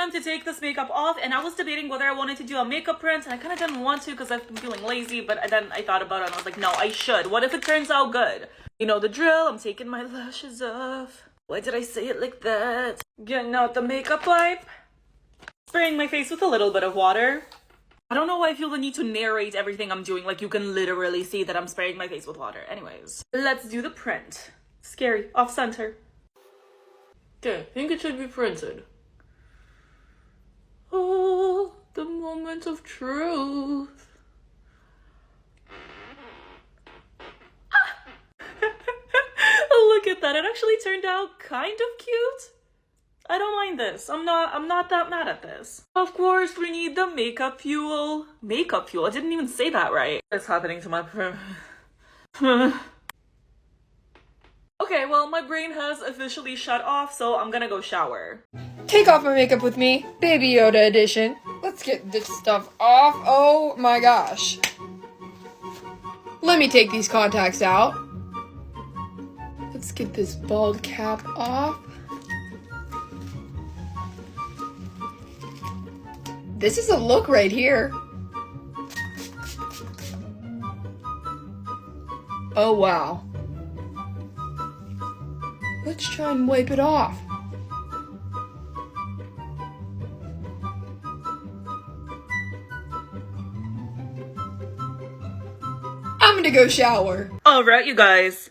time to take this makeup off, and I was debating whether I wanted to do a makeup print, and I kind of didn't want to because I've been feeling lazy, but then I thought about it and I was like, no, I should. What if it turns out good? You know the drill. I'm taking my lashes off. Why did I say it like that? Getting out the makeup pipe. Spraying my face with a little bit of water. I don't know why I feel the need to narrate everything I'm doing. Like, you can literally see that I'm spraying my face with water. Anyways, let's do the print. Scary. Off center. Okay, I think it should be printed. Oh, the moment of truth. Look at that. It actually turned out kind of cute. I don't mind this. I'm not that mad at this. Of course, we need the makeup fuel. Makeup fuel? I didn't even say that right. What's happening to my Okay, well, my brain has officially shut off, so I'm gonna go shower. Take off my makeup with me, Baby Yoda edition. Let's get this stuff off. Oh my gosh. Let me take these contacts out. Let's get this bald cap off. This is a look right here. Oh wow. Let's try and wipe it off. I'm gonna go shower. Alright, you guys.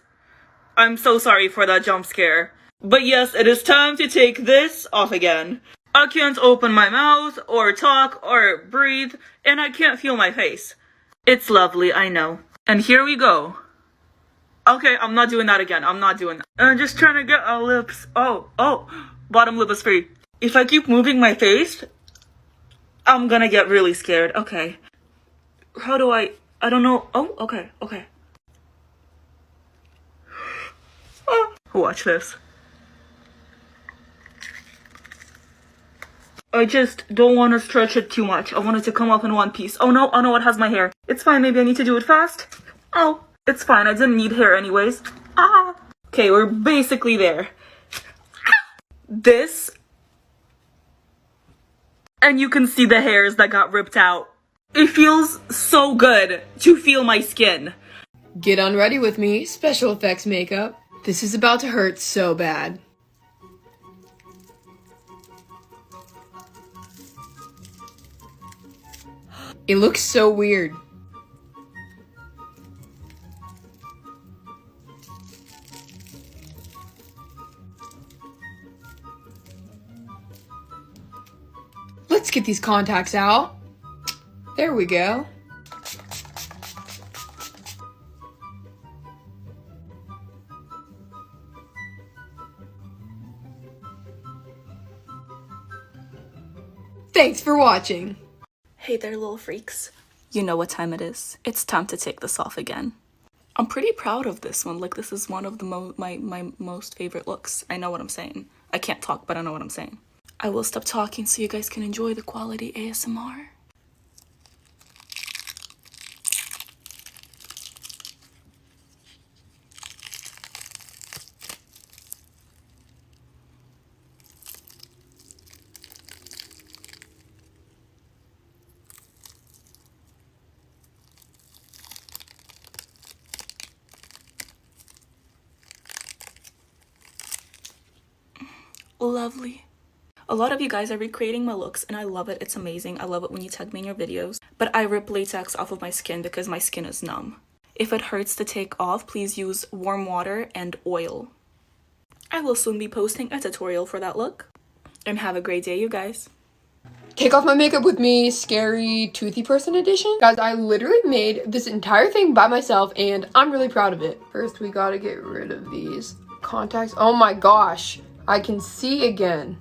I'm so sorry for that jump scare. But yes, it is time to take this off again. I can't open my mouth, or talk, or breathe, and I can't feel my face. It's lovely, I know. And here we go. Okay, I'm not doing that again. I'm not doing that. I'm just trying to get our lips. Oh, bottom lip is free. If I keep moving my face, I'm gonna get really scared. Okay. How do I don't know. Oh, okay. Watch this. I just don't want to stretch it too much. I want it to come off in one piece. Oh no, it has my hair. It's fine, maybe I need to do it fast. Oh, it's fine, I didn't need hair anyways. Okay, we're basically there. This. And you can see the hairs that got ripped out. It feels so good to feel my skin. Get unready with me, special effects makeup. This is about to hurt so bad. It looks so weird. Let's get these contacts out. There we go. Thanks for watching. Hey there, little freaks. You know what time it is. It's time to take this off again. I'm pretty proud of this one. Like, this is one of the my most favorite looks. I know what I'm saying. I can't talk, but I know what I'm saying. I will stop talking so you guys can enjoy the quality ASMR. Lovely. A lot of you guys are recreating my looks and I love it. It's amazing. I love it when you tag me in your videos. But I rip latex off of my skin because my skin is numb. If it hurts to take off, please use warm water and oil. I will soon be posting a tutorial for that look. And have a great day, you guys. Take off my makeup with me, scary toothy person edition. Guys, I literally made this entire thing by myself and I'm really proud of it. First, we gotta get rid of these contacts. Oh my gosh, I can see again.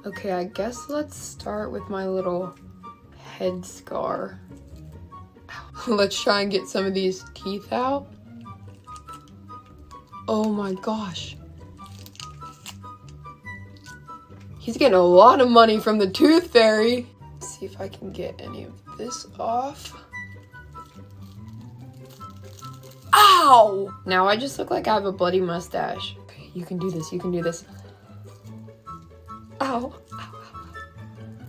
Okay, I guess let's start with my little head scar. Let's try and get some of these teeth out. Oh my gosh. He's getting a lot of money from the tooth fairy. Let's see if I can get any of this off. Ow! Now I just look like I have a bloody mustache. Okay, you can do this, you can do this. Ow, ow, ow, ow.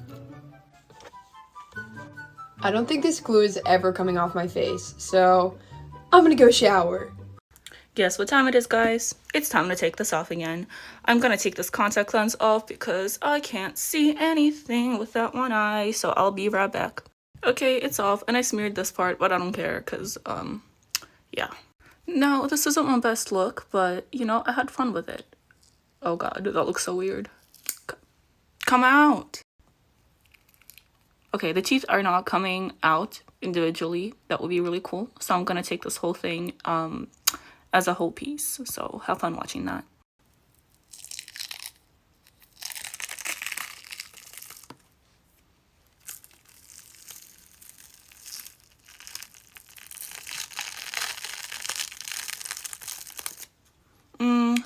I don't think this glue is ever coming off my face, so I'm gonna go shower. Guess what time it is, guys? It's time to take this off again. I'm gonna take this contact lens off because I can't see anything without one eye, so I'll be right back. Okay, it's off, and I smeared this part, but I don't care, because, yeah. No, this isn't my best look, but, you know, I had fun with it. Oh god, that looks so weird. Come out! Okay, the teeth are not coming out individually. That would be really cool. So I'm gonna take this whole thing, as a whole piece. So have fun watching that.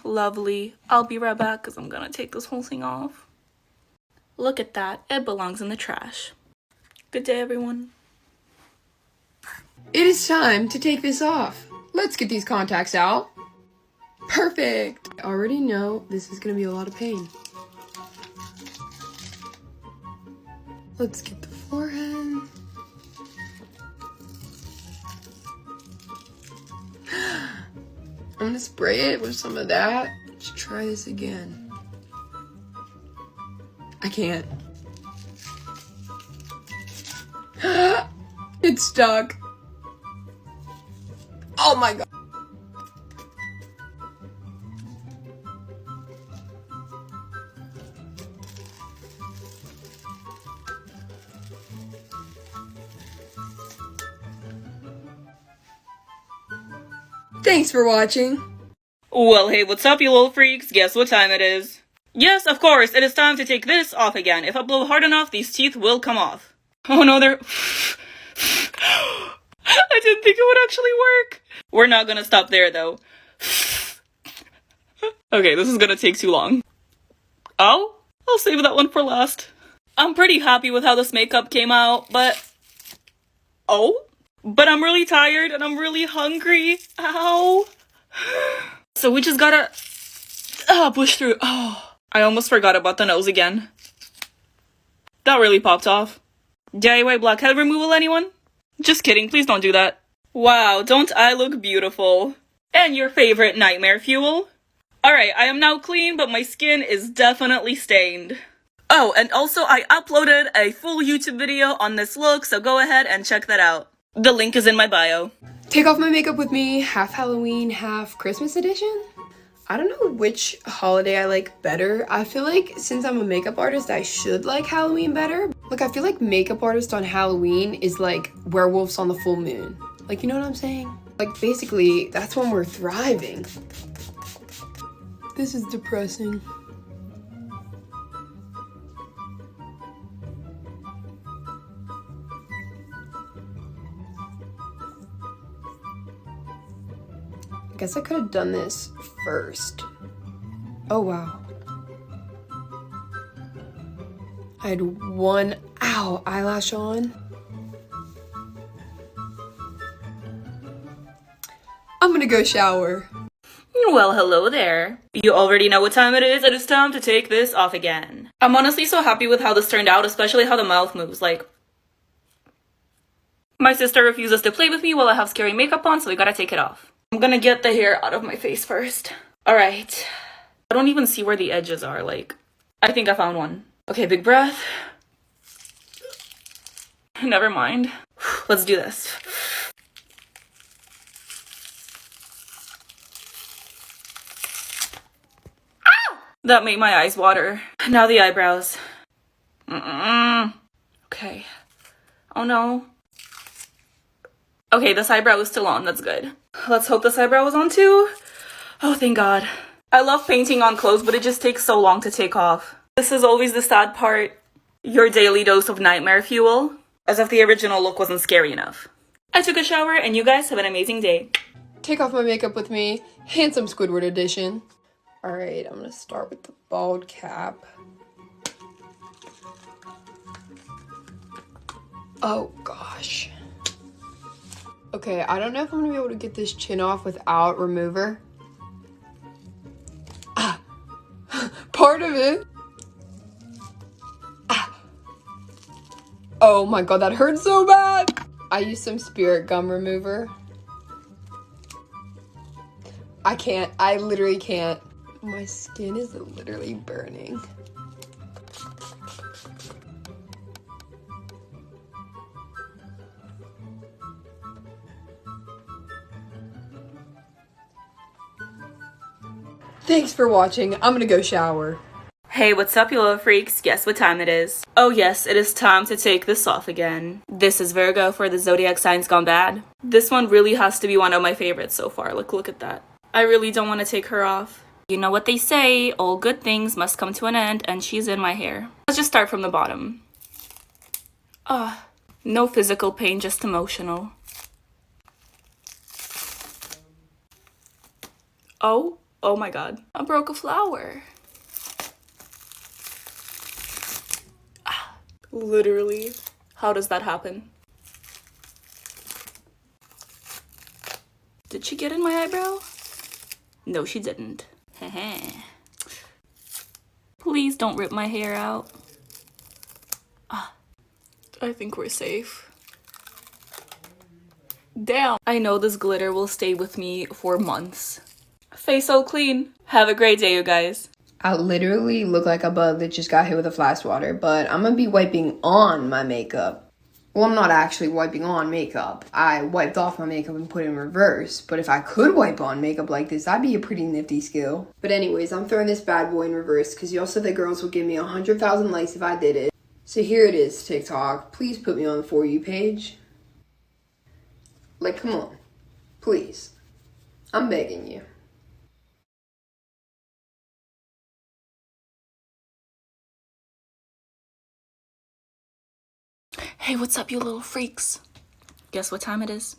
Lovely. I'll be right back because I'm gonna take this whole thing off. Look at that. It belongs in the trash. Good day, everyone. It is time to take this off. Let's get these contacts out. Perfect. I already know this is gonna be a lot of pain. Let's get the forehead. I'm gonna spray it with some of that. Let's try this again. I can't. It's stuck. Oh my god. Thanks for watching. Well, hey, what's up, you little freaks? Guess what time it is? Yes, of course, it is time to take this off again. If I blow hard enough, these teeth will come off. Oh no, they're... I didn't think it would actually work. We're not gonna stop there, though. Okay, this is gonna take too long. Oh, I'll save that one for last. I'm pretty happy with how this makeup came out, but... Oh? But I'm really tired and I'm really hungry. Ow. So we just gotta push through. Oh, I almost forgot about the nose again. That really popped off. DIY blackhead removal, anyone? Just kidding, please don't do that. Wow, don't I look beautiful? And your favorite nightmare fuel? Alright, I am now clean, but my skin is definitely stained. Oh, and also I uploaded a full YouTube video on this look, so go ahead and check that out. The link is in my bio. Take off my makeup with me, half Halloween, half Christmas edition. I don't know which holiday I like better. I feel like since I'm a makeup artist, I should like Halloween better. Like, I feel like makeup artist on Halloween is like werewolves on the full moon. Like, you know what I'm saying? Like, basically, that's when we're thriving. This is depressing. I guess I could have done this first. Oh, wow. I had one, eyelash on. I'm gonna go shower. Well, hello there. You already know what time it is. It is time to take this off again. I'm honestly so happy with how this turned out, especially how the mouth moves. Like, my sister refuses to play with me while I have scary makeup on, so we gotta take it off. I'm gonna get the hair out of my face first. Alright. I don't even see where the edges are, like, I think I found one. Okay, big breath. Never mind. Let's do this. Ah! That made my eyes water. Now the eyebrows. Okay. Oh no. Okay, this eyebrow is still on. That's good. Let's hope this eyebrow was on too. Oh, thank God. I love painting on clothes, but it just takes so long to take off. This is always the sad part. Your daily dose of nightmare fuel. As if the original look wasn't scary enough. I took a shower and you guys have an amazing day. Take off my makeup with me, handsome Squidward edition. Alright, I'm gonna start with the bald cap. Oh gosh. Okay, I don't know if I'm gonna be able to get this chin off without remover. Part of it. Oh my god, that hurts so bad. I used some Spirit gum remover. I can't. I literally can't. My skin is literally burning. Thanks for watching. I'm gonna go shower. Hey, what's up, you little freaks? Guess what time it is? Oh yes, it is time to take this off again. This is Virgo for the zodiac signs gone bad. This one really has to be one of my favorites so far. Look at that. I really don't want to take her off. You know what they say, all good things must come to an end, and she's in my hair. Let's just start from the bottom. No physical pain, just emotional. Oh my god. I broke a flower. Literally. How does that happen? Did she get in my eyebrow? No, she didn't. Please don't rip my hair out. I think we're safe. Damn. I know this glitter will stay with me for months. Face so clean. Have a great day, you guys. I literally look like a bug that just got hit with a flash water, but I'm gonna be wiping on my makeup. Well, I'm not actually wiping on makeup. I wiped off my makeup and put it in reverse. But if I could wipe on makeup like this, that'd be a pretty nifty skill. But anyways, I'm throwing this bad boy in reverse because y'all said that girls would give me 100,000 likes if I did it. So here it is, TikTok. Please put me on the For You page. Like, come on. Please. I'm begging you. Hey, what's up, you little freaks? Guess what time it is?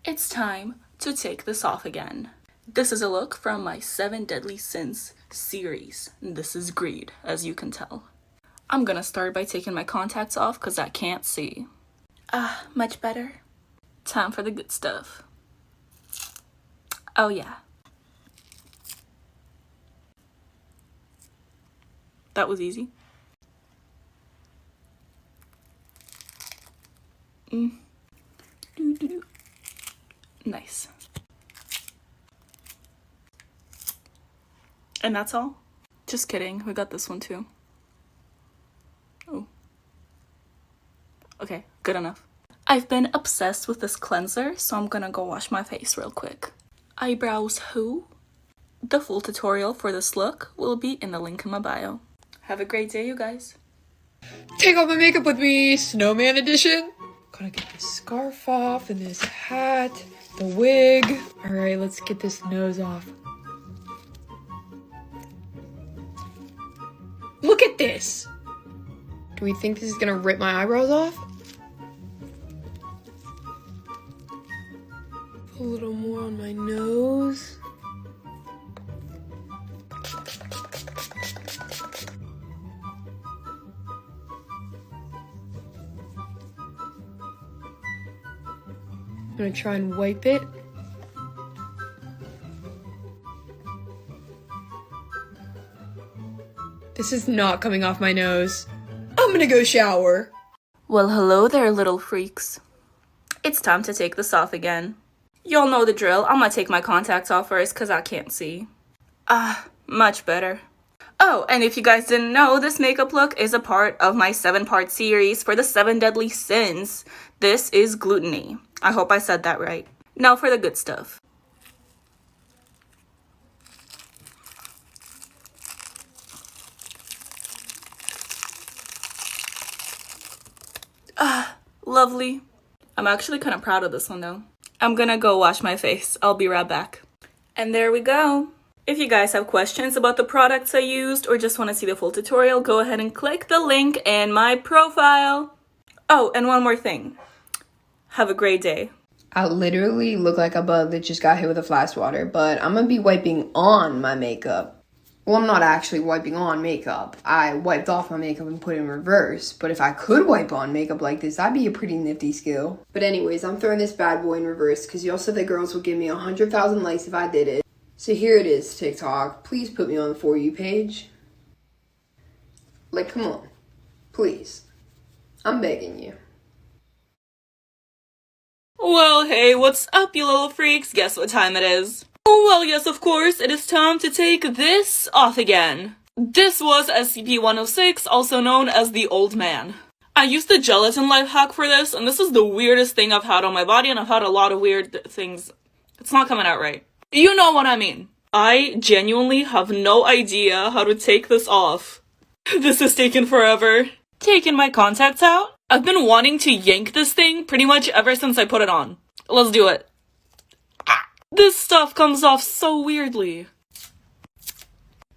It's time to take this off again. This is a look from my 7 Deadly Sins series. This is greed, as you can tell. I'm gonna start by taking my contacts off because I can't see. Much better. Time for the good stuff. Oh yeah. That was easy. Nice. And that's all? Just kidding, we got this one too. Oh. Okay, good enough. I've been obsessed with this cleanser, so I'm gonna go wash my face real quick. Eyebrows who? The full tutorial for this look will be in the link in my bio. Have a great day, you guys. Take off my makeup with me, snowman edition. Gotta get this scarf off and this hat, the wig. All right, let's get this nose off. Look at this. Do we think this is gonna rip my eyebrows off? A little more on my nose. I'm gonna try and wipe it. This is not coming off my nose. I'm gonna go shower. Well, hello there, little freaks. It's time to take this off again. Y'all know the drill. I'm gonna take my contacts off first because I can't see. Much better. Oh, and if you guys didn't know, this makeup look is a part of my 7-part series for the 7 Deadly Sins. This is gluttony. I hope I said that right. Now for the good stuff. Lovely. I'm actually kind of proud of this one though. I'm gonna go wash my face. I'll be right back. And there we go. If you guys have questions about the products I used or just want to see the full tutorial, go ahead and click the link in my profile. Oh, and one more thing. Have a great day. I literally look like a bug that just got hit with a flash water, but I'm gonna be wiping on my makeup. Well, I'm not actually wiping on makeup. I wiped off my makeup and put it in reverse. But if I could wipe on makeup like this, that'd be a pretty nifty skill. But anyways, I'm throwing this bad boy in reverse because y'all said that girls would give me 100,000 likes if I did it. So here it is, TikTok. Please put me on the For You page. Like, come on. Please. I'm begging you. Well, hey, what's up, you little freaks? Guess what time it is? Oh, well, yes, of course, it is time to take this off again. This was SCP-106, also known as the Old Man. I used the gelatin life hack for this, and this is the weirdest thing I've had on my body, and I've had a lot of weird things. It's not coming out right. You know what I mean. I genuinely have no idea how to take this off. This has taken forever. Taking my contacts out? I've been wanting to yank this thing pretty much ever since I put it on. Let's do it. This stuff comes off so weirdly.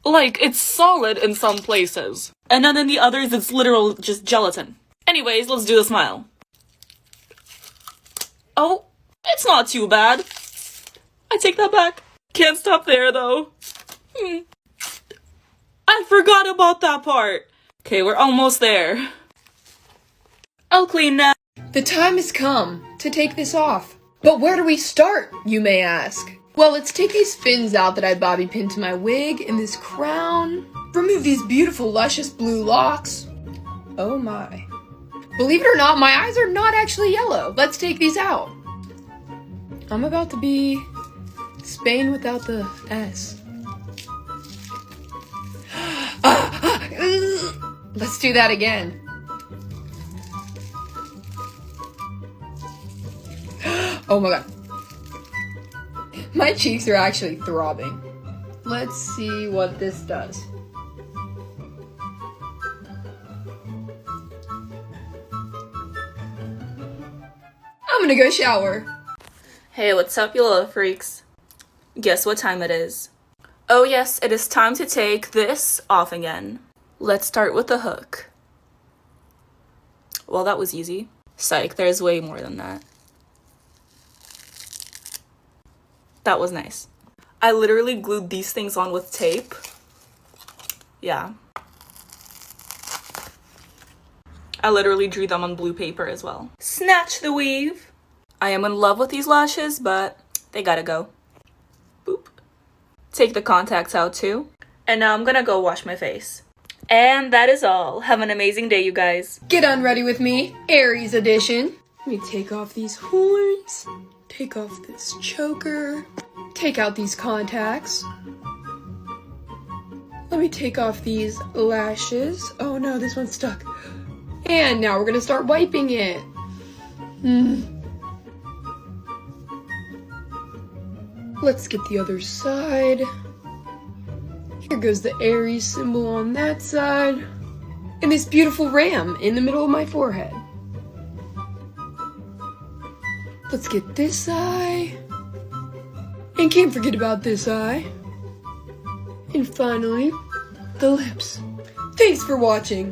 Like, it's solid in some places. And then in the others, it's literal just gelatin. Anyways, let's do the smile. Oh, it's not too bad. I take that back. Can't stop there, though. I forgot about that part. Okay, we're almost there. I'll clean now. The time has come to take this off. But where do we start, you may ask? Well, let's take these fins out that I bobby pinned to my wig and this crown. Remove these beautiful, luscious blue locks. Oh my. Believe it or not, my eyes are not actually yellow. Let's take these out. I'm about to be Spain without the S. Let's do that again. Oh my god. My cheeks are actually throbbing. Let's see what this does. I'm gonna go shower. Hey, what's up, you little freaks? Guess what time it is? Oh yes, it is time to take this off again. Let's start with the hook. Well, that was easy. Psych, there's way more than that. That was nice. I literally glued these things on with tape. Yeah. I literally drew them on blue paper as well. Snatch the weave. I am in love with these lashes, but they gotta go. Boop. Take the contacts out too. And now I'm gonna go wash my face. And that is all. Have an amazing day, you guys. Get unready with me, Aries edition. Let me take off these horns. Take off this choker. Take out these contacts. Let me take off these lashes. Oh no, this one's stuck. And now we're gonna start wiping it. Let's get the other side. Here goes the Aries symbol on that side. And this beautiful ram in the middle of my forehead. Let's get this eye. And can't forget about this eye. And finally, the lips. Thanks for watching.